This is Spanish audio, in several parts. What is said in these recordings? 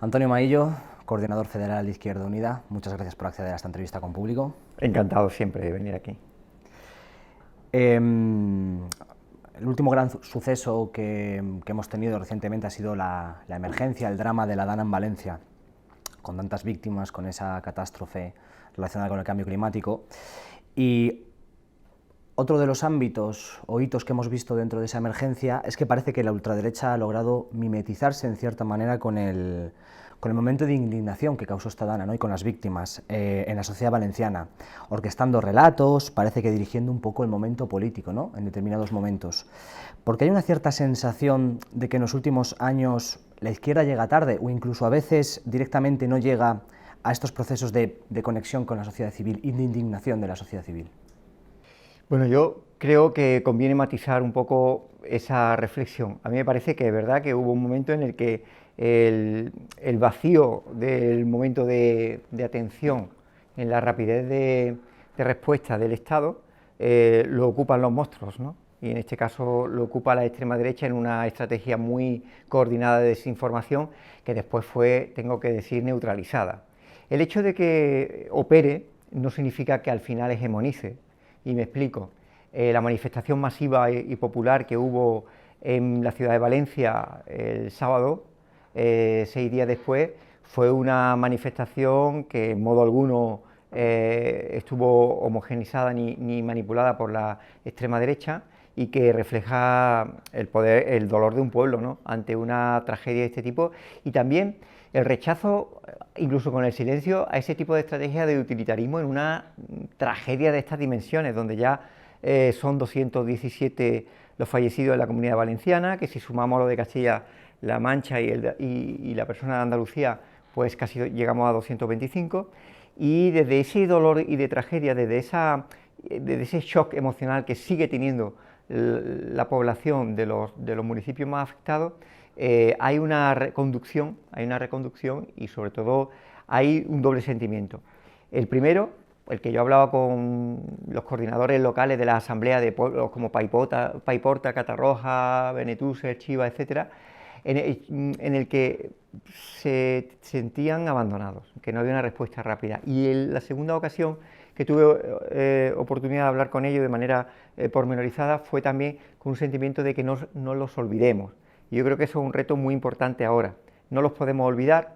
Antonio Maillo, coordinador federal de Izquierda Unida, muchas gracias por acceder a esta entrevista con Público. Encantado siempre de venir aquí. El último gran suceso que hemos tenido recientemente ha sido la emergencia, el drama de la Dana en Valencia, con tantas víctimas, con esa catástrofe relacionada con el cambio climático. Y otro de los ámbitos o hitos que hemos visto dentro de esa emergencia es que parece que la ultraderecha ha logrado mimetizarse en cierta manera con el momento de indignación que causó esta Dana, ¿no? Y con las víctimas en la sociedad valenciana, orquestando relatos, parece que dirigiendo un poco el momento político, ¿no? En determinados momentos. Porque hay una cierta sensación de que en los últimos años la izquierda llega tarde o incluso a veces directamente no llega a estos procesos de conexión con la sociedad civil y de indignación de la sociedad civil. Bueno, yo creo que conviene matizar un poco esa reflexión. A mí me parece que es verdad que hubo un momento en el que el vacío del momento de atención en la rapidez de respuesta del Estado lo ocupan los monstruos, ¿no? Y en este caso lo ocupa la extrema derecha en una estrategia muy coordinada de desinformación que después fue, tengo que decir, neutralizada. El hecho de que opere no significa que al final hegemonice, y me explico. La manifestación masiva y popular que hubo en la ciudad de Valencia el sábado, 6 días después, fue una manifestación que en modo alguno estuvo homogeneizada ni manipulada por la extrema derecha y que refleja el poder, el dolor de un pueblo, ¿no?, ante una tragedia de este tipo, y también el rechazo, incluso con el silencio, a ese tipo de estrategia de utilitarismo en una tragedia de estas dimensiones, donde ya son 217 los fallecidos en la Comunidad Valenciana, que si sumamos lo de Castilla-La Mancha y la persona de Andalucía, pues casi llegamos a 225, y desde ese dolor y de tragedia, desde ese shock emocional que sigue teniendo la población de los municipios más afectados, hay una reconducción y sobre todo hay un doble sentimiento. El primero, el que yo hablaba con los coordinadores locales de la asamblea de pueblos como Paiporta, Catarroja, Benetúser, Chiva, etcétera, en el que se sentían abandonados, que no había una respuesta rápida. Y la segunda ocasión que tuve oportunidad de hablar con ellos de manera pormenorizada fue también con un sentimiento de que no los olvidemos. Y yo creo que eso es un reto muy importante ahora. No los podemos olvidar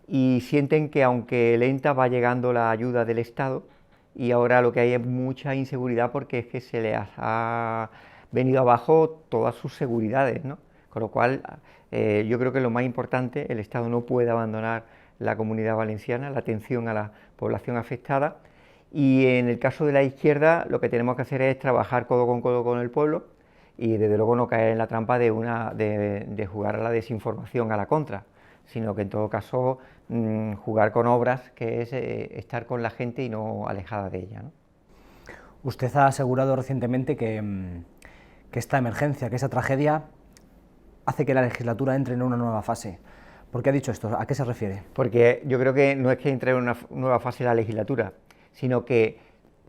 y sienten que aunque lenta va llegando la ayuda del Estado y ahora lo que hay es mucha inseguridad porque es que se les ha venido abajo todas sus seguridades, ¿no? Con lo cual yo creo que lo más importante, el Estado no puede abandonar la Comunidad Valenciana, la atención a la población afectada, y en el caso de la izquierda lo que tenemos que hacer es trabajar codo con el pueblo y desde luego no caer en la trampa de jugar a la desinformación a la contra, sino que en todo caso jugar con obras, que es estar con la gente y no alejada de ella, ¿no? Usted ha asegurado recientemente que esta emergencia, que esa tragedia hace que la legislatura entre en una nueva fase. ¿Por qué ha dicho esto? ¿A qué se refiere? Porque yo creo que no es que entre en una nueva fase la legislatura, sino que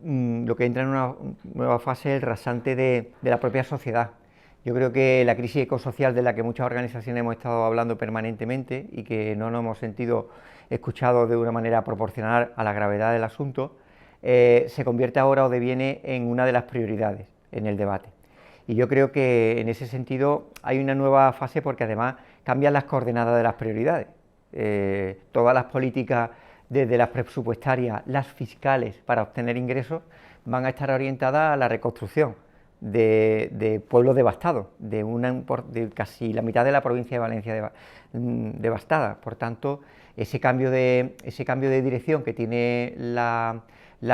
lo que entra en una nueva fase es el rasante de la propia sociedad. Yo creo que la crisis ecosocial de la que muchas organizaciones hemos estado hablando permanentemente y que no nos hemos sentido escuchados de una manera proporcional a la gravedad del asunto, se convierte ahora o deviene en una de las prioridades en el debate. Y yo creo que en ese sentido hay una nueva fase porque además cambian las coordenadas de las prioridades. Todas las políticas, desde las presupuestarias, las fiscales para obtener ingresos, van a estar orientadas a la reconstrucción de pueblos devastados, de casi la mitad de la provincia de Valencia devastada. Por tanto, ese cambio de dirección que tiene la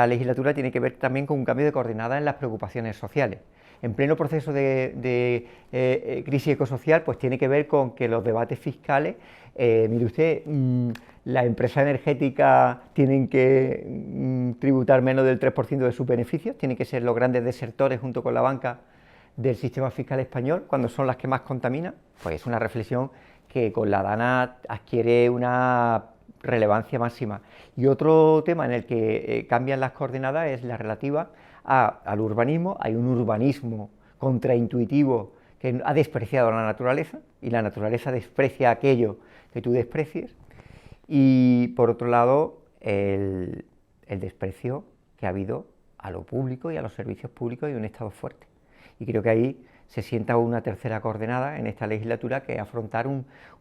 legislatura tiene que ver también con un cambio de coordenada en las preocupaciones sociales. En pleno proceso de crisis ecosocial, pues tiene que ver con que los debates fiscales, mire usted, las empresas energéticas tienen que tributar menos del 3% de sus beneficios, tienen que ser los grandes desertores junto con la banca del sistema fiscal español, cuando son las que más contaminan. Pues es una reflexión que con la Dana adquiere una relevancia máxima. Y otro tema en el que cambian las coordenadas es la relativa al urbanismo. Hay un urbanismo contraintuitivo que ha despreciado la naturaleza y la naturaleza desprecia aquello que tú desprecies, y por otro lado el desprecio que ha habido a lo público y a los servicios públicos y un Estado fuerte. Y creo que ahí se sienta una tercera coordenada en esta legislatura, que es afrontar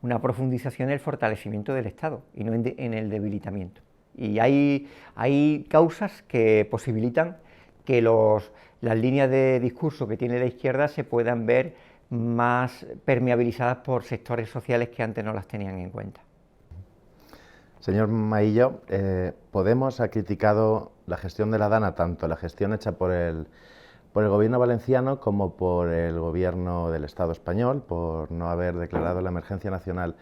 una profundización en el fortalecimiento del Estado y no en el debilitamiento. Y hay causas que posibilitan que las líneas de discurso que tiene la izquierda se puedan ver más permeabilizadas por sectores sociales que antes no las tenían en cuenta. Señor Maillo, Podemos ha criticado la gestión de la Dana, tanto la gestión hecha por el Gobierno valenciano como por el Gobierno del Estado español, por no haber declarado la emergencia nacional.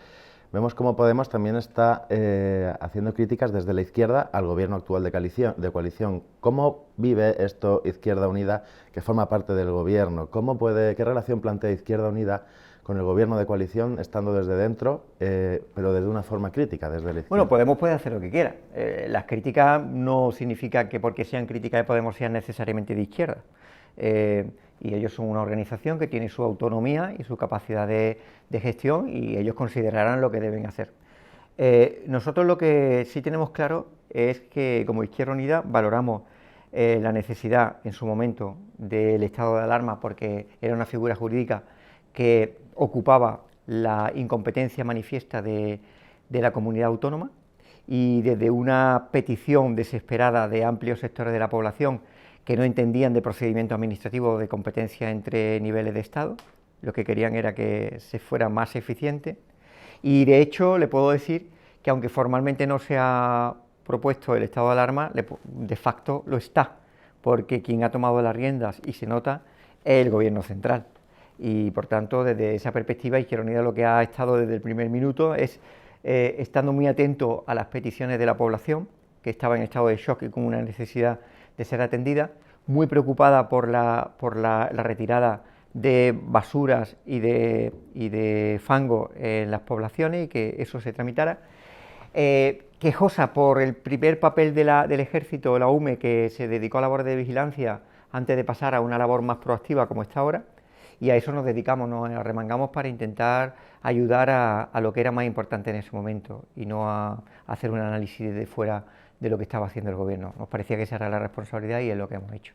Vemos cómo Podemos también está haciendo críticas desde la izquierda al Gobierno actual de coalición. ¿Cómo vive esto Izquierda Unida, que forma parte del Gobierno? ¿Qué relación plantea Izquierda Unida con el Gobierno de coalición, estando desde dentro, pero desde una forma crítica, desde la izquierda? Bueno, Podemos puede hacer lo que quiera. Las críticas no significa que porque sean críticas de Podemos sean necesariamente de izquierda. Y ellos son una organización que tiene su autonomía y su capacidad de gestión, y ellos considerarán lo que deben hacer. Nosotros lo que sí tenemos claro es que como Izquierda Unida valoramos la necesidad en su momento del estado de alarma, porque era una figura jurídica que ocupaba la incompetencia manifiesta de la comunidad autónoma, y desde una petición desesperada de amplios sectores de la población que no entendían de procedimiento administrativo de competencia entre niveles de Estado, lo que querían era que se fuera más eficiente. Y de hecho le puedo decir que aunque formalmente no se ha propuesto el estado de alarma, de facto lo está, porque quien ha tomado las riendas, y se nota, es el Gobierno central. Y por tanto, desde esa perspectiva, Izquierda Unida lo que ha estado desde el primer minuto es estando muy atento a las peticiones de la población, que estaba en estado de shock y con una necesidad de ser atendida, muy preocupada por la retirada de basuras y de fango en las poblaciones, y que eso se tramitara. Quejosa por el primer papel del Ejército, la UME, que se dedicó a labores de vigilancia antes de pasar a una labor más proactiva como está ahora, y a eso nos dedicamos, nos arremangamos para intentar ayudar a lo que era más importante en ese momento, y no a hacer un análisis desde fuera de lo que estaba haciendo el Gobierno. Nos parecía que esa era la responsabilidad, y es lo que hemos hecho.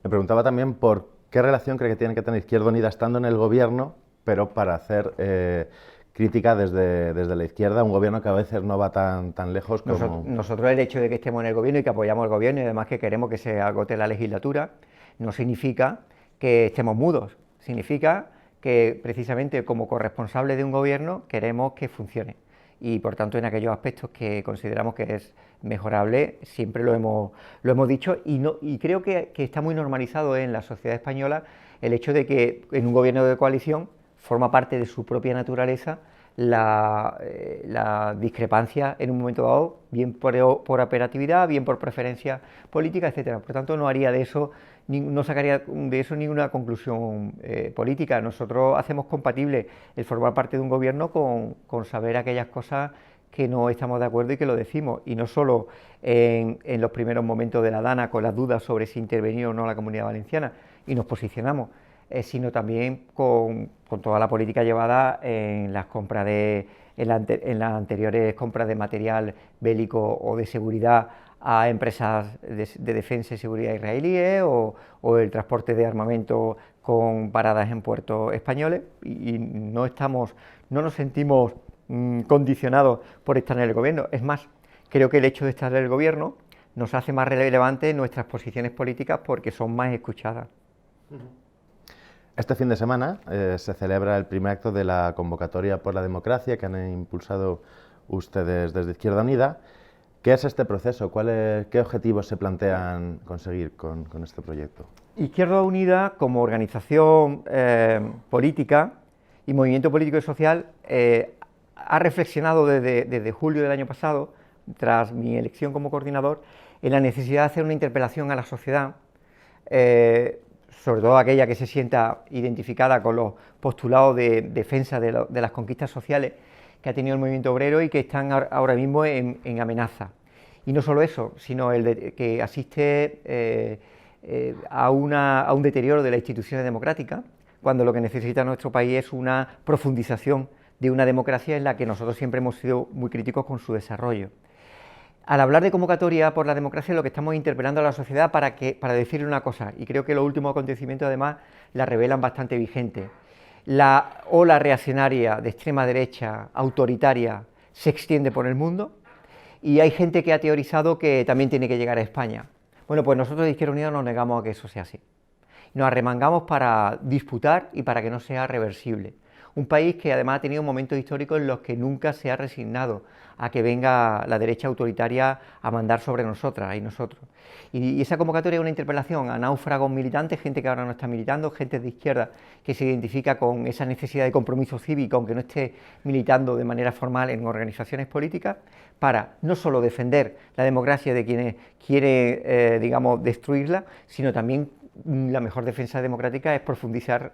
Me preguntaba también por qué relación cree que tiene que tener Izquierda Unida estando en el Gobierno, pero para hacer crítica desde la izquierda, un Gobierno que a veces no va tan lejos como... Nosotros el hecho de que estemos en el Gobierno y que apoyamos al Gobierno, y además que queremos que se agote la legislatura, no significa que estemos mudos, significa que precisamente como corresponsables de un Gobierno queremos que funcione. Y por tanto, en aquellos aspectos que consideramos que es mejorable, siempre lo hemos dicho, y creo que está muy normalizado en la sociedad española el hecho de que en un Gobierno de coalición forma parte de su propia naturaleza la discrepancia en un momento dado, bien por operatividad, bien por preferencia política, etcétera. Por tanto, no sacaría de eso ninguna conclusión política. Nosotros hacemos compatible el formar parte de un Gobierno con saber aquellas cosas que no estamos de acuerdo y que lo decimos, y no solo en los primeros momentos de la Dana, con las dudas sobre si intervenir o no la Comunidad Valenciana, y nos posicionamos, sino también con toda la política llevada en las compras en las anteriores compras de material bélico o de seguridad a empresas de defensa y seguridad israelíes, o el transporte de armamento con paradas en puertos españoles, y no nos sentimos condicionados por estar en el Gobierno. Es más, creo que el hecho de estar en el Gobierno nos hace más relevantes nuestras posiciones políticas, porque son más escuchadas. Este fin de semana se celebra el primer acto de la convocatoria por la democracia que han impulsado ustedes desde Izquierda Unida. ¿Qué es este proceso? ¿Qué objetivos se plantean conseguir con este proyecto? Izquierda Unida, como organización política y movimiento político y social, ha reflexionado desde julio del año pasado, tras mi elección como coordinador, en la necesidad de hacer una interpelación a la sociedad, sobre todo aquella que se sienta identificada con los postulados de defensa de las conquistas sociales que ha tenido el movimiento obrero y que están ahora mismo en amenaza. Y no solo eso, sino que asiste a un deterioro de las instituciones democráticas, cuando lo que necesita nuestro país es una profundización de una democracia en la que nosotros siempre hemos sido muy críticos con su desarrollo. Al hablar de convocatoria por la democracia, lo que estamos interpelando a la sociedad para decirle una cosa, y creo que los últimos acontecimientos además la revelan bastante vigente. La ola reaccionaria de extrema derecha, autoritaria, se extiende por el mundo, y hay gente que ha teorizado que también tiene que llegar a España. Bueno, pues nosotros de Izquierda Unida nos negamos a que eso sea así. Nos arremangamos para disputar y para que no sea reversible. Un país que además ha tenido momentos históricos en los que nunca se ha resignado a que venga la derecha autoritaria a mandar sobre nosotras y nosotros. Y esa convocatoria es una interpelación a náufragos militantes, gente que ahora no está militando, gente de izquierda que se identifica con esa necesidad de compromiso cívico, aunque no esté militando de manera formal en organizaciones políticas, para no solo defender la democracia de quienes quieren, digamos, destruirla, sino también la mejor defensa democrática es profundizar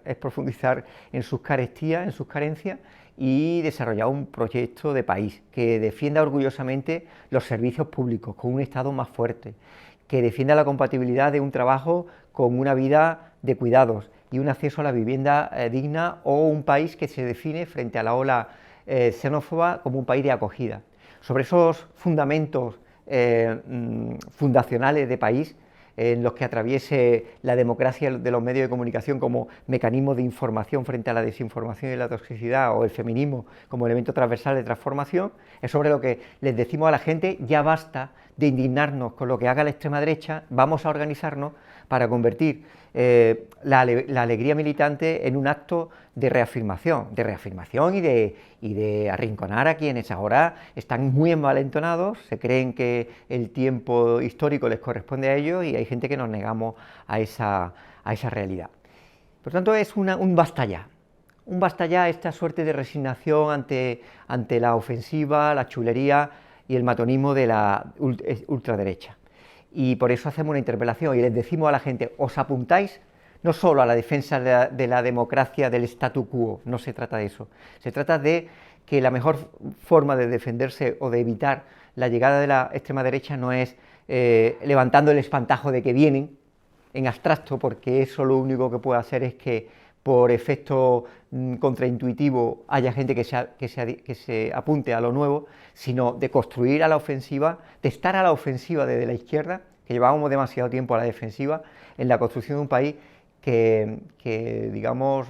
en sus carestías, en sus carencias, y desarrollar un proyecto de país que defienda orgullosamente los servicios públicos, con un Estado más fuerte, que defienda la compatibilidad de un trabajo con una vida de cuidados y un acceso a la vivienda digna, o un país que se define frente a la ola xenófoba como un país de acogida. Sobre esos fundamentos fundacionales de país, en los que atraviese la democracia de los medios de comunicación como mecanismo de información frente a la desinformación y la toxicidad, o el feminismo como elemento transversal de transformación, es sobre lo que les decimos a la gente: ya basta de indignarnos con lo que haga la extrema derecha, vamos a organizarnos para convertir la alegría militante en un acto de reafirmación y de arrinconar a quienes ahora están muy envalentonados, se creen que el tiempo histórico les corresponde a ellos, y hay gente que nos negamos a esa realidad. Por tanto, es un basta ya, esta suerte de resignación ante la ofensiva, la chulería y el matonismo de la ultraderecha. Y por eso hacemos una interpelación y les decimos a la gente: os apuntáis no solo a la defensa de la democracia, del statu quo, no se trata de eso, se trata de que la mejor forma de defenderse o de evitar la llegada de la extrema derecha no es levantando el espantajo de que vienen en abstracto, porque eso lo único que puede hacer es que por efecto contraintuitivo haya gente que se apunte a lo nuevo, sino de construir a la ofensiva, de estar a la ofensiva desde la izquierda, que llevábamos demasiado tiempo a la defensiva, en la construcción de un país que digamos,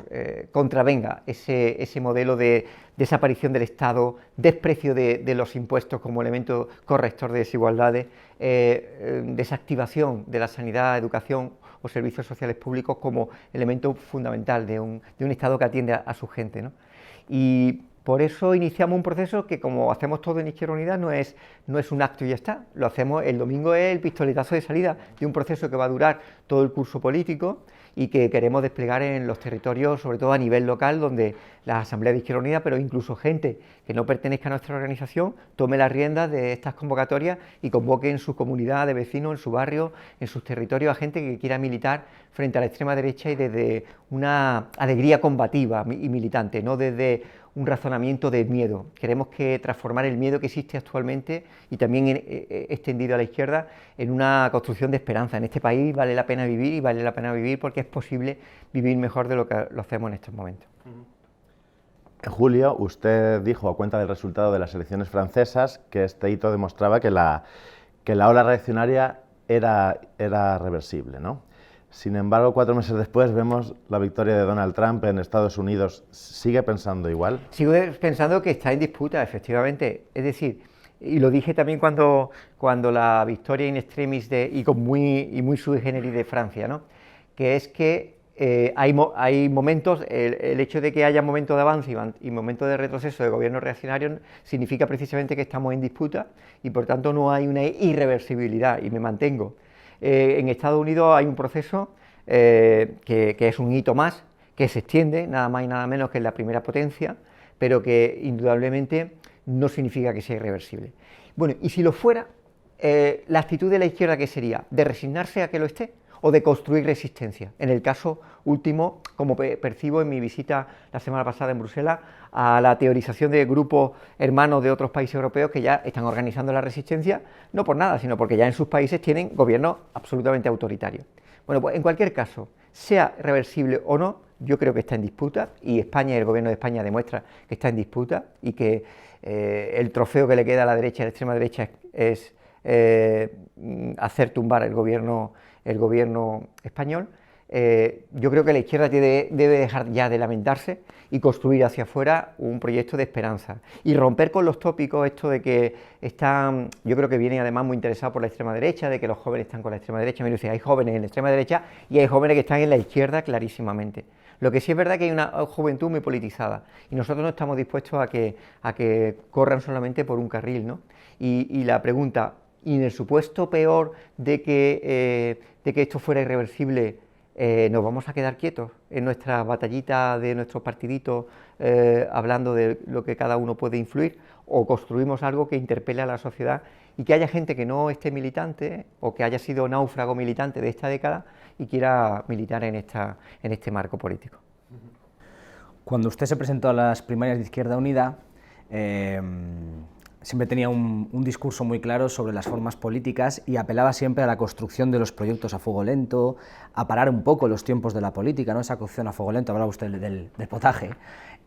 contravenga ese modelo de desaparición del Estado, desprecio de los impuestos como elemento corrector de desigualdades, desactivación de la sanidad, educación o servicios sociales públicos como elemento fundamental de un Estado que atiende a su gente, ¿no? Y por eso iniciamos un proceso que, como hacemos todo en Izquierda Unida, no es un acto y ya está. Lo hacemos, el domingo es el pistoletazo de salida de un proceso que va a durar todo el curso político y que queremos desplegar en los territorios, sobre todo a nivel local, donde las asambleas de Izquierda Unida, pero incluso gente que no pertenezca a nuestra organización, tome las riendas de estas convocatorias y convoque en su comunidad de vecinos, en su barrio, en sus territorios, a gente que quiera militar frente a la extrema derecha y desde una alegría combativa y militante, no desde un razonamiento de miedo. Queremos transformar el miedo que existe actualmente y también extendido a la izquierda en una construcción de esperanza. En este país vale la pena vivir, y vale la pena vivir porque es posible vivir mejor de lo que lo hacemos en estos momentos. En julio usted dijo, a cuenta del resultado de las elecciones francesas, que este hito demostraba que la ola reaccionaria era reversible, ¿no? Sin embargo, 4 meses después vemos la victoria de Donald Trump en Estados Unidos. ¿Sigue pensando igual? Sigo pensando que está en disputa, efectivamente. Es decir, y lo dije también cuando la victoria in extremis y muy sui generis de Francia, ¿no? Que es que hay momentos, el hecho de que haya momentos de avance y momentos de retroceso de gobiernos reaccionarios significa precisamente que estamos en disputa y por tanto no hay una irreversibilidad, y me mantengo. En Estados Unidos hay un proceso que es un hito más, que se extiende nada más y nada menos que en la primera potencia, pero que indudablemente no significa que sea irreversible. Bueno, y si lo fuera, la actitud de la izquierda, ¿qué sería? ¿De resignarse a que lo esté o de construir resistencia? En el caso último, como percibo en mi visita la semana pasada en Bruselas, a la teorización de grupos hermanos de otros países europeos que ya están organizando la resistencia, no por nada, sino porque ya en sus países tienen gobiernos absolutamente autoritarios. Bueno, pues en cualquier caso, sea reversible o no, yo creo que está en disputa, y España y el gobierno de España demuestra que está en disputa y que el trofeo que le queda a la derecha, a la extrema derecha, es hacer tumbar el gobierno español. Yo creo que la izquierda debe dejar ya de lamentarse y construir hacia afuera un proyecto de esperanza y romper con los tópicos, esto de que están, yo creo que vienen además muy interesados por la extrema derecha, de que los jóvenes están con la extrema derecha. Mire usted, hay jóvenes en la extrema derecha y hay jóvenes que están en la izquierda clarísimamente. Lo que sí es verdad que hay una juventud muy politizada y nosotros no estamos dispuestos a que corran solamente por un carril, ¿no? Y la pregunta, y en el supuesto peor de que esto fuera irreversible, ¿nos vamos a quedar quietos en nuestras batallitas de nuestros partiditos, hablando de lo que cada uno puede influir, o construimos algo que interpele a la sociedad y que haya gente que no esté militante o que haya sido náufrago militante de esta década y quiera militar en este marco político? Cuando usted se presentó a las primarias de Izquierda Unida, siempre tenía un discurso muy claro sobre las formas políticas y apelaba siempre a la construcción de los proyectos a fuego lento, a parar un poco los tiempos de la política, ¿no? Esa cocción a fuego lento, hablaba usted del potaje.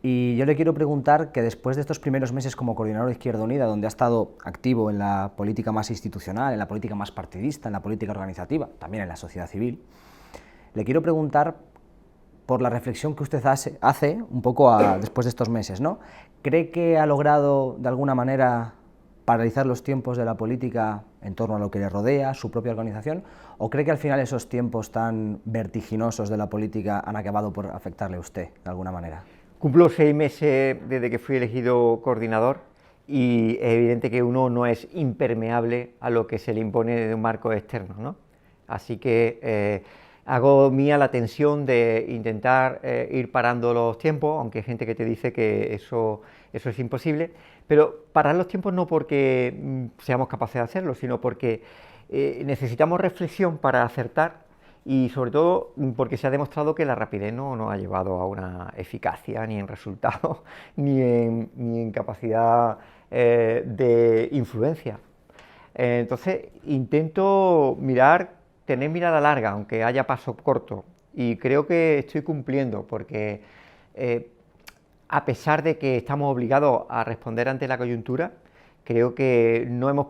Y yo le quiero preguntar que después de estos primeros meses como coordinador de Izquierda Unida, donde ha estado activo en la política más institucional, en la política más partidista, en la política organizativa, también en la sociedad civil, le quiero preguntar por la reflexión que usted hace un poco después de estos meses, ¿no? ¿Cree que ha logrado de alguna manera paralizar los tiempos de la política en torno a lo que le rodea, su propia organización, o cree que al final esos tiempos tan vertiginosos de la política han acabado por afectarle a usted de alguna manera? Cumplo 6 meses desde que fui elegido coordinador y es evidente que uno no es impermeable a lo que se le impone de un marco externo, ¿no? Así que hago mía la tensión de intentar ir parando los tiempos, aunque hay gente que te dice que eso es imposible, pero parar los tiempos no porque seamos capaces de hacerlo, sino porque necesitamos reflexión para acertar y sobre todo porque se ha demostrado que la rapidez no nos ha llevado a una eficacia, ni en resultados, ni en capacidad de influencia. Entonces intento tener mirada larga, aunque haya paso corto, y creo que estoy cumpliendo, porque a pesar de que estamos obligados a responder ante la coyuntura, creo que no nos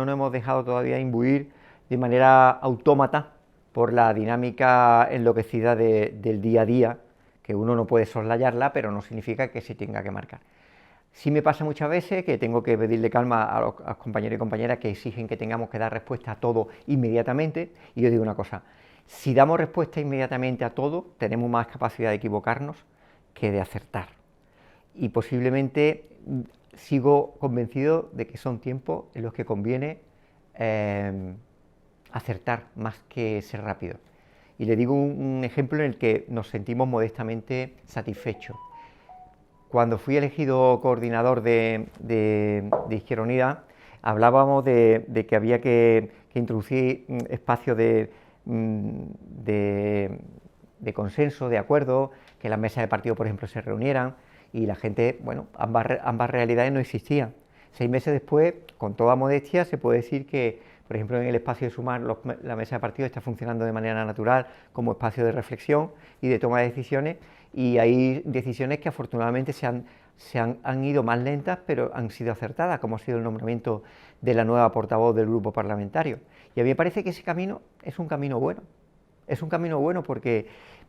hemos dejado todavía imbuir de manera autómata por la dinámica enloquecida del día a día, que uno no puede soslayarla, pero no significa que se tenga que marcar. Sí me pasa muchas veces que tengo que pedirle calma a los compañeros y compañeras que exigen que tengamos que dar respuesta a todo inmediatamente, y yo digo una cosa: si damos respuesta inmediatamente a todo, tenemos más capacidad de equivocarnos que de acertar. Y posiblemente sigo convencido de que son tiempos en los que conviene acertar más que ser rápido. Y le digo un ejemplo en el que nos sentimos modestamente satisfechos. Cuando fui elegido coordinador de Izquierda Unida, hablábamos de que había que introducir espacios de consenso, de acuerdo, que las mesas de partido, por ejemplo, se reunieran, y la gente, bueno, ambas realidades no existían. 6 meses después, con toda modestia, se puede decir que, por ejemplo, en el espacio de Sumar, la mesa de partido está funcionando de manera natural como espacio de reflexión y de toma de decisiones, y hay decisiones que afortunadamente han ido más lentas, pero han sido acertadas, como ha sido el nombramiento de la nueva portavoz del grupo parlamentario. Y a mí me parece que ese camino es un camino bueno. Es un camino bueno porque,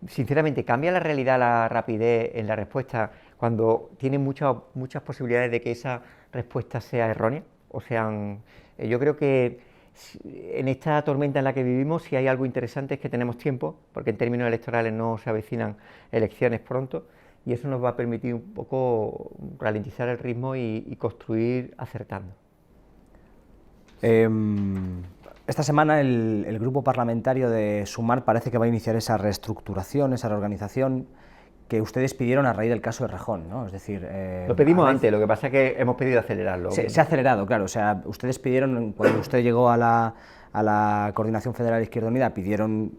sinceramente, cambia la realidad la rapidez en la respuesta cuando tiene muchas posibilidades de que esa respuesta sea errónea. Yo creo que en esta tormenta en la que vivimos, si hay algo interesante es que tenemos tiempo, porque en términos electorales no se avecinan elecciones pronto, y eso nos va a permitir un poco ralentizar el ritmo y construir acertando. Esta semana el grupo parlamentario de Sumar parece que va a iniciar esa reestructuración, esa reorganización que ustedes pidieron a raíz del caso de Rejón, ¿no? Es decir, lo pedimos antes, lo que pasa es que hemos pedido acelerarlo. Se ha acelerado, claro. O sea, ustedes pidieron, cuando usted llegó a la Coordinación Federal de Izquierda Unida, pidieron,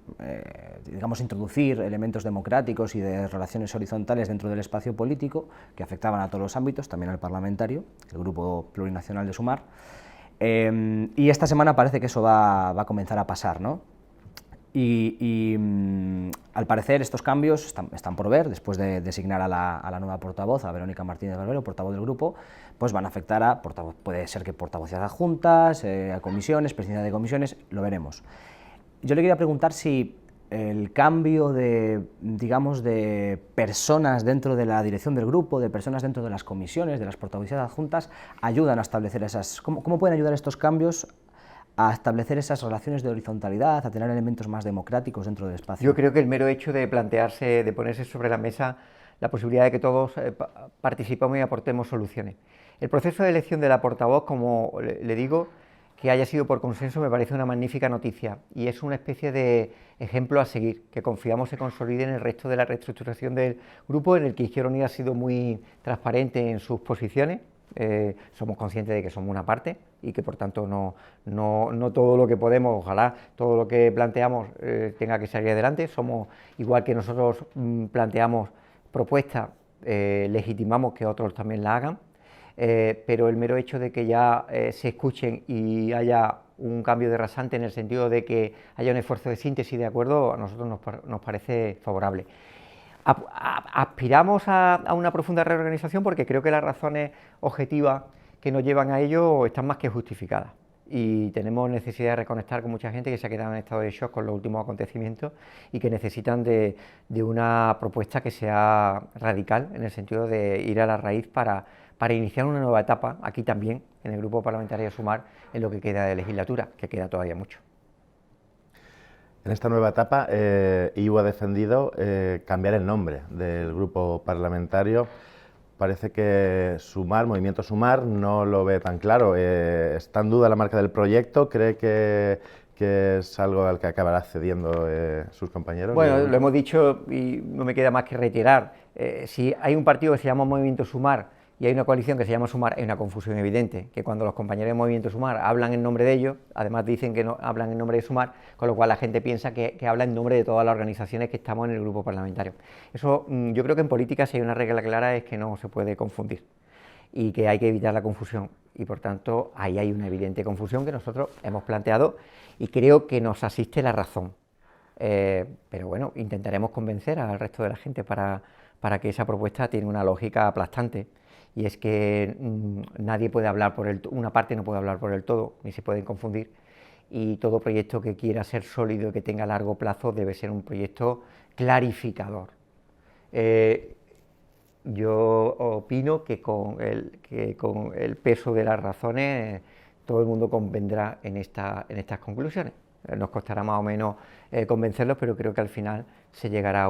digamos, introducir elementos democráticos y de relaciones horizontales dentro del espacio político que afectaban a todos los ámbitos, también al parlamentario, el grupo plurinacional de Sumar. Y esta semana parece que eso va a comenzar a pasar, ¿no? Al parecer estos cambios están por ver, después de designar a la nueva portavoz, a Verónica Martínez Barbero, portavoz del grupo, pues van a afectar a puede ser que portavocías adjuntas, a comisiones, presidencia de comisiones, lo veremos. Yo le quería preguntar si el cambio de, digamos, de personas dentro de la dirección del grupo, de personas dentro de las comisiones, de las portavocías adjuntas, ayudan a establecer esas... ¿Cómo pueden ayudar estos cambios a establecer esas relaciones de horizontalidad, a tener elementos más democráticos dentro del espacio? Yo creo que el mero hecho de plantearse, de ponerse sobre la mesa la posibilidad de que todos participemos y aportemos soluciones. El proceso de elección de la portavoz, como le digo, que haya sido por consenso, me parece una magnífica noticia y es una especie de ejemplo a seguir, que confiamos se consolide en el resto de la reestructuración del grupo, en el que Izquierda Unida ha sido muy transparente en sus posiciones. Somos conscientes de que somos una parte y que por tanto no todo lo que podemos, ojalá todo lo que planteamos tenga que salir adelante. Somos, igual que nosotros planteamos propuestas, legitimamos que otros también la hagan, pero el mero hecho de que ya se escuchen y haya un cambio de rasante en el sentido de que haya un esfuerzo de síntesis de acuerdo, a nosotros nos parece favorable. Aspiramos a una profunda reorganización porque creo que las razones objetivas que nos llevan a ello están más que justificadas y tenemos necesidad de reconectar con mucha gente que se ha quedado en estado de shock con los últimos acontecimientos y que necesitan de una propuesta que sea radical en el sentido de ir a la raíz para iniciar una nueva etapa, aquí también, en el Grupo Parlamentario Sumar, en lo que queda de legislatura, que queda todavía mucho. En esta nueva etapa, IU ha defendido cambiar el nombre del grupo parlamentario. Parece que Sumar, Movimiento Sumar, no lo ve tan claro. ¿Está en duda la marca del proyecto? ¿Cree que es algo al que acabará cediendo sus compañeros? Bueno, lo hemos dicho y no me queda más que reiterar. Si hay un partido que se llama Movimiento Sumar y hay una coalición que se llama Sumar, hay una confusión evidente, que cuando los compañeros de Movimiento Sumar hablan en nombre de ellos, además dicen que no hablan en nombre de Sumar, con lo cual la gente piensa que habla en nombre de todas las organizaciones que estamos en el grupo parlamentario. Eso, yo creo que en política, si hay una regla clara, es que no se puede confundir y que hay que evitar la confusión, y por tanto ahí hay una evidente confusión que nosotros hemos planteado y creo que nos asiste la razón. Pero bueno, intentaremos convencer al resto de la gente para que esa propuesta tiene una lógica aplastante. Y es que nadie puede hablar por una parte no puede hablar por el todo, ni se pueden confundir, y todo proyecto que quiera ser sólido y que tenga largo plazo debe ser un proyecto clarificador. Yo opino que con el peso de las razones todo el mundo convendrá en estas conclusiones. Nos costará más o menos convencerlos, pero creo que al final se llegará a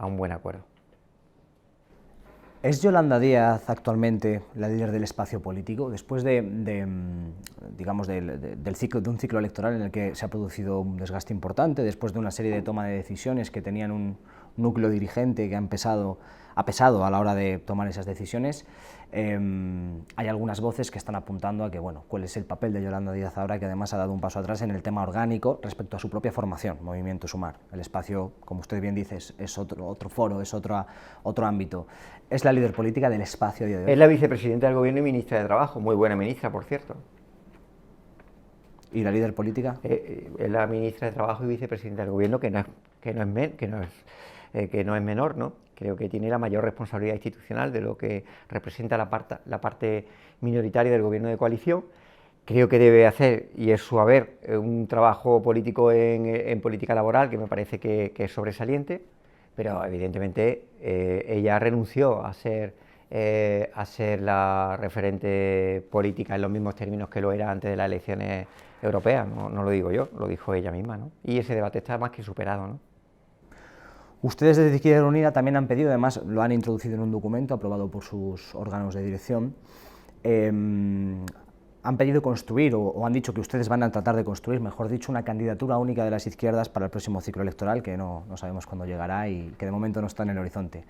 un buen acuerdo. ¿Es Yolanda Díaz actualmente la líder del espacio político? Después de un ciclo electoral en el que se ha producido un desgaste importante, después de una serie de toma de decisiones que tenían un núcleo dirigente que ha pesado a la hora de tomar esas decisiones, hay algunas voces que están apuntando a que, bueno, cuál es el papel de Yolanda Díaz ahora, que además ha dado un paso atrás en el tema orgánico respecto a su propia formación, Movimiento Sumar. El espacio, como usted bien dice, es otro foro, es otro ámbito. Es la líder política del espacio a día de hoy. Es la vicepresidenta del Gobierno y ministra de Trabajo, muy buena ministra, por cierto. ¿Y la líder política? Es la ministra de Trabajo y vicepresidenta del Gobierno, que no es menor, ¿no? Creo que tiene la mayor responsabilidad institucional de lo que representa la parte minoritaria del Gobierno de coalición. Creo que debe hacer, y es su haber, un trabajo político en política laboral que me parece que es sobresaliente, pero evidentemente ella renunció a ser la referente política en los mismos términos que lo era antes de las elecciones europeas, no lo digo yo, lo dijo ella misma, ¿no? Y ese debate está más que superado, ¿no? Ustedes desde Izquierda Unida también han pedido, además lo han introducido en un documento aprobado por sus órganos de dirección, han pedido construir, o han dicho que ustedes van a tratar de construir, mejor dicho, una candidatura única de las izquierdas para el próximo ciclo electoral, que no sabemos cuándo llegará y que de momento no está en el horizonte.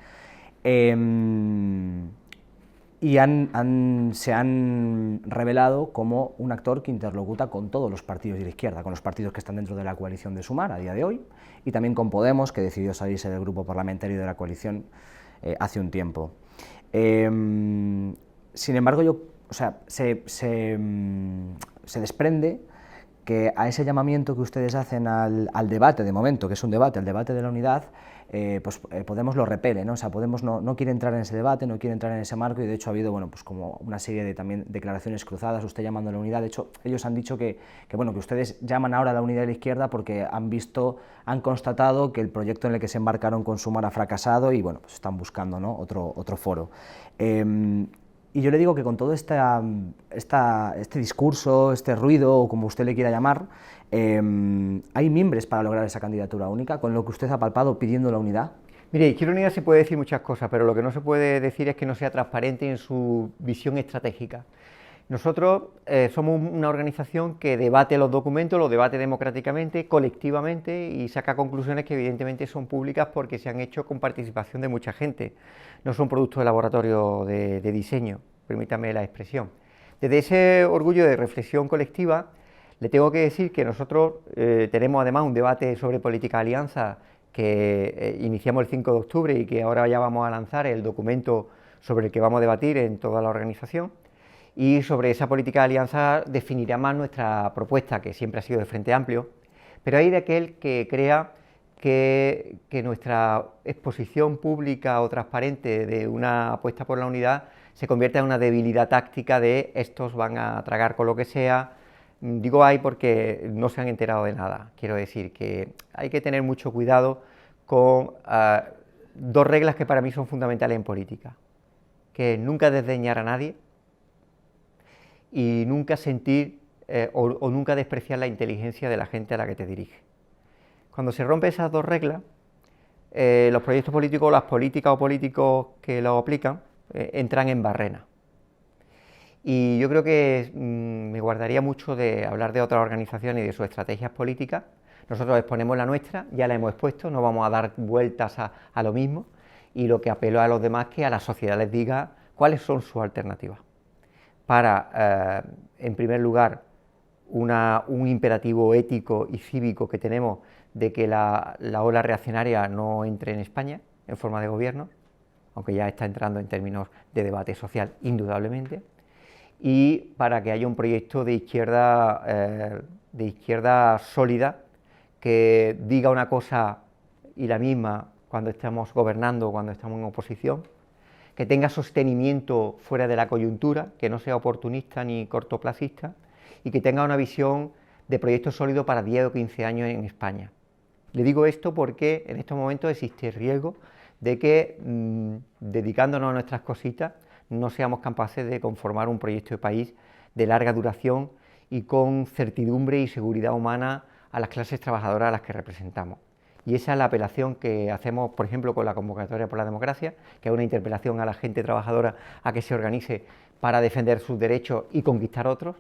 Y se han revelado como un actor que interlocuta con todos los partidos de la izquierda, con los partidos que están dentro de la coalición de Sumar a día de hoy, y también con Podemos, que decidió salirse del grupo parlamentario de la coalición hace un tiempo. Sin embargo, se desprende que a ese llamamiento que ustedes hacen al debate, de momento, que es un debate, el debate de la unidad, Podemos lo repele, ¿no? O sea, Podemos no quiere entrar en ese debate, no quiere entrar en ese marco, y de hecho ha habido, bueno, pues como una serie de también declaraciones cruzadas, usted llamando a la unidad. De hecho, ellos han dicho que ustedes llaman ahora a la unidad de la izquierda porque han constatado que el proyecto en el que se embarcaron con Sumar ha fracasado y, bueno, pues están buscando, ¿no?, otro foro. Y yo le digo que con todo este discurso, este ruido, o como usted le quiera llamar, ¿hay mimbres para lograr esa candidatura única, con lo que usted ha palpado pidiendo la unidad? Mire, Izquierda Unida se puede decir muchas cosas, pero lo que no se puede decir es que no sea transparente en su visión estratégica. Nosotros somos una organización que debate los documentos, los debate democráticamente, colectivamente, y saca conclusiones que evidentemente son públicas porque se han hecho con participación de mucha gente. No son productos de laboratorio de diseño, permítame la expresión. Desde ese orgullo de reflexión colectiva, le tengo que decir que nosotros tenemos además un debate sobre política de alianza que iniciamos el 5 de octubre y que ahora ya vamos a lanzar el documento sobre el que vamos a debatir en toda la organización. Y sobre esa política de alianza definirá más nuestra propuesta, que siempre ha sido de Frente Amplio, pero hay de aquel que crea que nuestra exposición pública o transparente de una apuesta por la unidad se convierta en una debilidad táctica de estos van a tragar con lo que sea. Digo hay porque no se han enterado de nada. Quiero decir que hay que tener mucho cuidado con dos reglas que para mí son fundamentales en política, que es nunca desdeñar a nadie y nunca sentir o nunca despreciar la inteligencia de la gente a la que te dirige. Cuando se rompen esas dos reglas, los proyectos políticos, las políticas o políticos que lo aplican, entran en barrena. Y yo creo que me guardaría mucho de hablar de otras organizaciones y de sus estrategias políticas. Nosotros exponemos la nuestra, ya la hemos expuesto, no vamos a dar vueltas a lo mismo, y lo que apelo a los demás es que a la sociedad les diga cuáles son sus alternativas. Para, en primer lugar, un imperativo ético y cívico que tenemos de que la ola reaccionaria no entre en España en forma de gobierno, aunque ya está entrando en términos de debate social, indudablemente, y para que haya un proyecto de izquierda sólida que diga una cosa y la misma cuando estamos gobernando o cuando estamos en oposición, que tenga sostenimiento fuera de la coyuntura, que no sea oportunista ni cortoplacista, y que tenga una visión de proyecto sólido para 10 o 15 años en España. Le digo esto porque en estos momentos existe el riesgo de que, dedicándonos a nuestras cositas, no seamos capaces de conformar un proyecto de país de larga duración y con certidumbre y seguridad humana a las clases trabajadoras a las que representamos. Y esa es la apelación que hacemos, por ejemplo, con la convocatoria por la democracia, que es una interpelación a la gente trabajadora a que se organice para defender sus derechos y conquistar otros,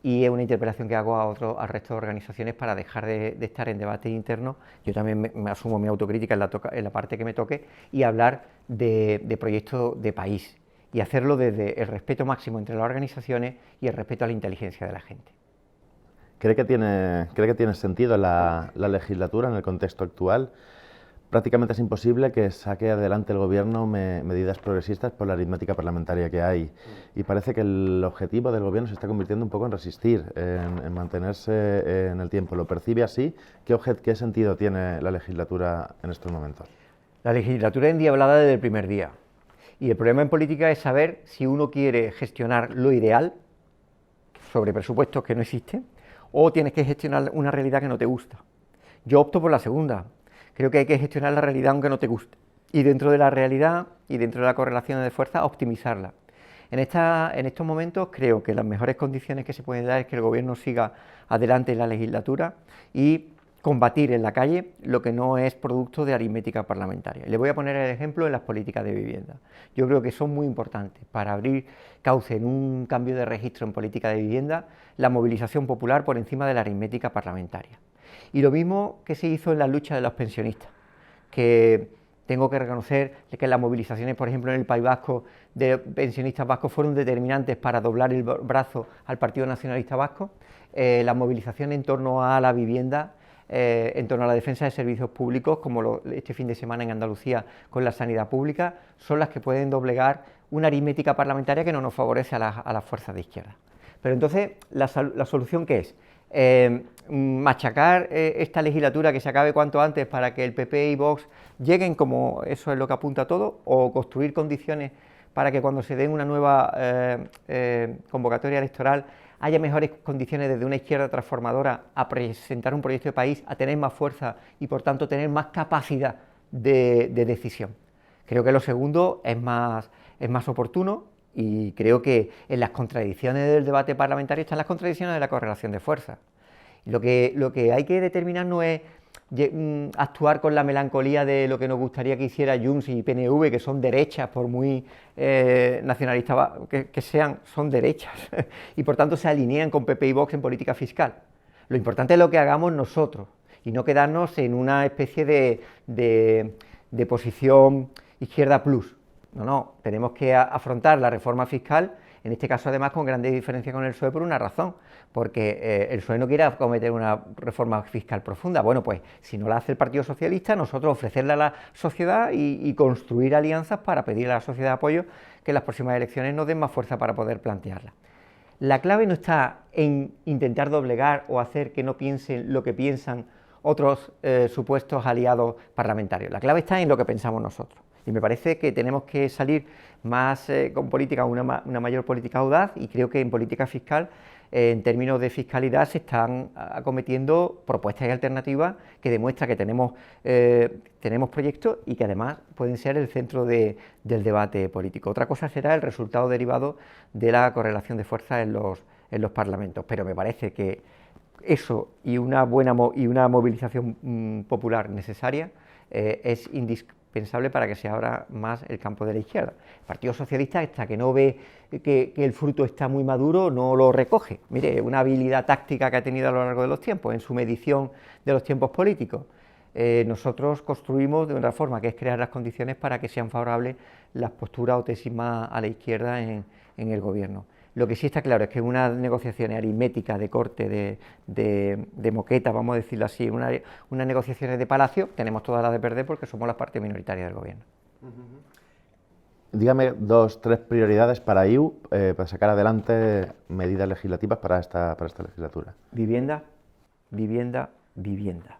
y es una interpelación que hago al resto de organizaciones para dejar de estar en debate interno. Yo también me asumo mi autocrítica en la parte que me toque y hablar de proyectos de país y hacerlo desde el respeto máximo entre las organizaciones y el respeto a la inteligencia de la gente. ¿Cree que tiene sentido la legislatura en el contexto actual? Prácticamente es imposible que saque adelante el Gobierno medidas progresistas por la aritmética parlamentaria que hay. Y parece que el objetivo del Gobierno se está convirtiendo un poco en resistir, en mantenerse en el tiempo. ¿Lo percibe así? ¿Qué sentido tiene la legislatura en estos momentos? La legislatura es endiablada desde el primer día. Y el problema en política es saber si uno quiere gestionar lo ideal, sobre presupuestos que no existen, o tienes que gestionar una realidad que no te gusta. Yo opto por la segunda. Creo que hay que gestionar la realidad aunque no te guste. Y dentro de la realidad y dentro de la correlación de fuerzas, optimizarla. En estos momentos creo que las mejores condiciones que se pueden dar es que el Gobierno siga adelante en la legislatura y combatir en la calle lo que no es producto de aritmética parlamentaria. Le voy a poner el ejemplo en las políticas de vivienda. Yo creo que son muy importantes para abrir cauce en un cambio de registro en política de vivienda, la movilización popular por encima de la aritmética parlamentaria. Y lo mismo que se hizo en la lucha de los pensionistas, que tengo que reconocer que las movilizaciones, por ejemplo, en el País Vasco, de pensionistas vascos fueron determinantes para doblar el brazo al Partido Nacionalista Vasco. Las movilizaciones en torno a la vivienda, en torno a la defensa de servicios públicos, como este fin de semana en Andalucía con la sanidad pública, son las que pueden doblegar una aritmética parlamentaria que no nos favorece a las fuerzas de izquierda. Pero entonces, ¿la solución qué es? machacar esta legislatura, que se acabe cuanto antes para que el PP y Vox lleguen, como eso es lo que apunta todo, o construir condiciones para que cuando se den una nueva convocatoria electoral haya mejores condiciones desde una izquierda transformadora a presentar un proyecto de país, a tener más fuerza y por tanto tener más capacidad de decisión. Creo que lo segundo es más oportuno, y creo que en las contradicciones del debate parlamentario están las contradicciones de la correlación de fuerzas. Lo que hay que determinar no es actuar con la melancolía de lo que nos gustaría que hiciera Junts y PNV, que son derechas, por muy nacionalistas que sean, son derechas, y por tanto se alinean con PP y Vox en política fiscal. Lo importante es lo que hagamos nosotros, y no quedarnos en una especie de posición izquierda plus. No, tenemos que afrontar la reforma fiscal, en este caso además con grandes diferencias con el PSOE por una razón, porque el PSOE no quiere acometer una reforma fiscal profunda. Bueno, pues si no la hace el Partido Socialista, nosotros ofrecerla a la sociedad y construir alianzas para pedir a la sociedad apoyo que en las próximas elecciones nos den más fuerza para poder plantearla. La clave no está en intentar doblegar o hacer que no piensen lo que piensan otros supuestos aliados parlamentarios. La clave está en lo que pensamos nosotros. Y me parece que tenemos que salir más con política, una mayor política audaz, y creo que en política fiscal, en términos de fiscalidad, se están acometiendo propuestas y alternativas que demuestran que tenemos proyectos y que además pueden ser el centro del debate político. Otra cosa será el resultado derivado de la correlación de fuerzas en los parlamentos, pero me parece que eso y una movilización popular necesaria es indispensable para que se abra más el campo de la izquierda. El Partido Socialista, hasta que no ve que el fruto está muy maduro, no lo recoge. Mire, una habilidad táctica que ha tenido a lo largo de los tiempos, en su medición de los tiempos políticos. Nosotros construimos de una forma que es crear las condiciones para que sean favorables las posturas o tesis más a la izquierda en el gobierno. Lo que sí está claro es que unas negociaciones aritméticas de corte, de moqueta, vamos a decirlo así, unas negociaciones de palacio, tenemos todas las de perder porque somos la parte minoritaria del gobierno. Dígame 2 o 3 prioridades para IU, para sacar adelante medidas legislativas para esta legislatura. Vivienda, vivienda, vivienda.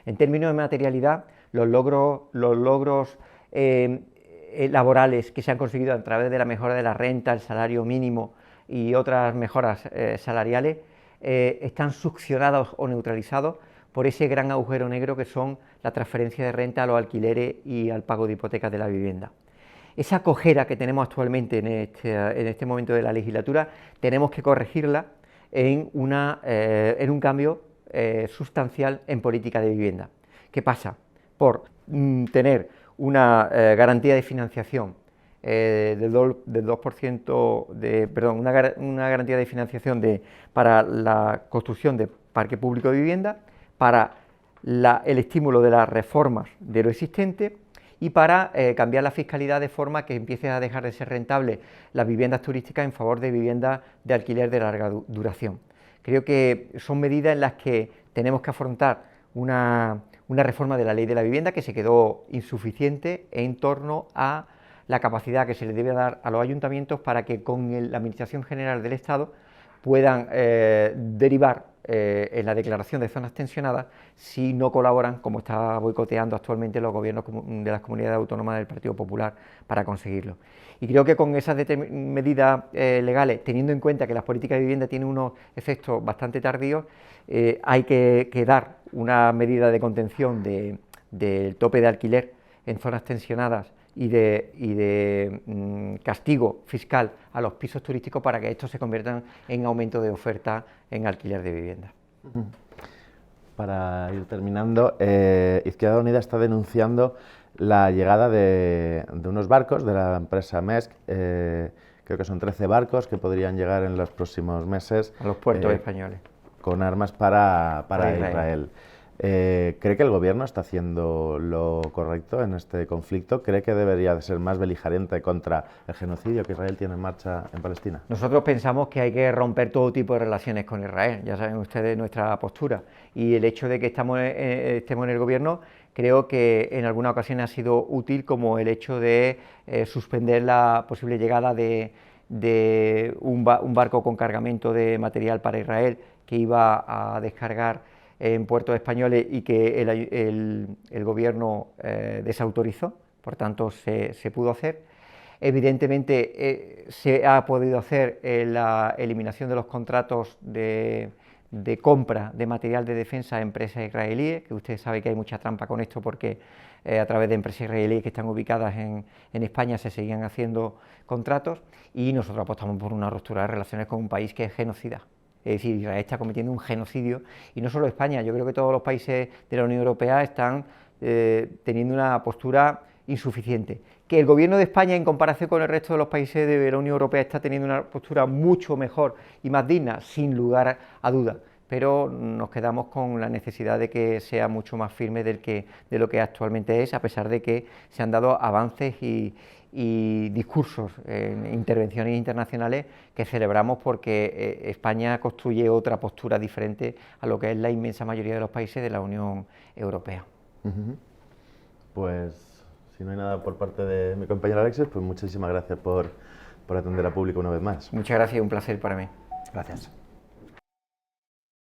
En términos de materialidad, los logros laborales que se han conseguido a través de la mejora de la renta, el salario mínimo y otras mejoras salariales están succionados o neutralizados por ese gran agujero negro que son la transferencia de renta a los alquileres y al pago de hipotecas de la vivienda. Esa cojera que tenemos actualmente en este momento de la legislatura, tenemos que corregirla en un cambio sustancial en política de vivienda. ¿Qué pasa? Por tener una garantía de financiación del 2%, una garantía de financiación para la construcción de parque público de vivienda, para el estímulo de las reformas de lo existente y para cambiar la fiscalidad de forma que empiece a dejar de ser rentable las viviendas turísticas en favor de viviendas de alquiler de larga duración. Creo que son medidas en las que tenemos que afrontar una reforma de la ley de la vivienda que se quedó insuficiente en torno a la capacidad que se le debe dar a los ayuntamientos para que con la Administración General del Estado puedan derivar en la declaración de zonas tensionadas si no colaboran, como está boicoteando actualmente los gobiernos de las comunidades autónomas del Partido Popular para conseguirlo. Y creo que con esas medidas legales, teniendo en cuenta que las políticas de vivienda tienen unos efectos bastante tardíos, hay que dar una medida de contención del tope de alquiler en zonas tensionadas y de castigo fiscal a los pisos turísticos para que estos se conviertan en aumento de oferta en alquiler de vivienda. Para ir terminando, Izquierda Unida está denunciando la llegada de unos barcos de la empresa Maersk, creo que son 13 barcos que podrían llegar en los próximos meses a los puertos españoles con armas para Israel. ¿Cree que el gobierno está haciendo lo correcto en este conflicto? ¿Cree que debería de ser más beligerante contra el genocidio que Israel tiene en marcha en Palestina? Nosotros pensamos que hay que romper todo tipo de relaciones con Israel, ya saben ustedes nuestra postura, y el hecho de que estemos en el gobierno creo que en alguna ocasión ha sido útil, como el hecho de suspender la posible llegada de de un barco con cargamento de material para Israel que iba a descargar en puertos españoles y que el gobierno desautorizó, por tanto se pudo hacer. Evidentemente se ha podido hacer la eliminación de los contratos de compra de material de defensa a empresas israelíes, que usted sabe que hay mucha trampa con esto porque a través de empresas israelíes que están ubicadas en España se seguían haciendo contratos, y nosotros apostamos por una ruptura de relaciones con un país que es genocida. Es decir, Israel está cometiendo un genocidio, y no solo España, yo creo que todos los países de la Unión Europea están teniendo una postura insuficiente. Que el gobierno de España, en comparación con el resto de los países de la Unión Europea, está teniendo una postura mucho mejor y más digna, sin lugar a dudas, pero nos quedamos con la necesidad de que sea mucho más firme de lo que actualmente es, a pesar de que se han dado avances y discursos en intervenciones internacionales que celebramos, porque España construye otra postura diferente a lo que es la inmensa mayoría de los países de la Unión Europea. Pues si no hay nada por parte de mi compañero Alexis, pues muchísimas gracias por atender a público una vez más. Muchas gracias, un placer para mí. Gracias.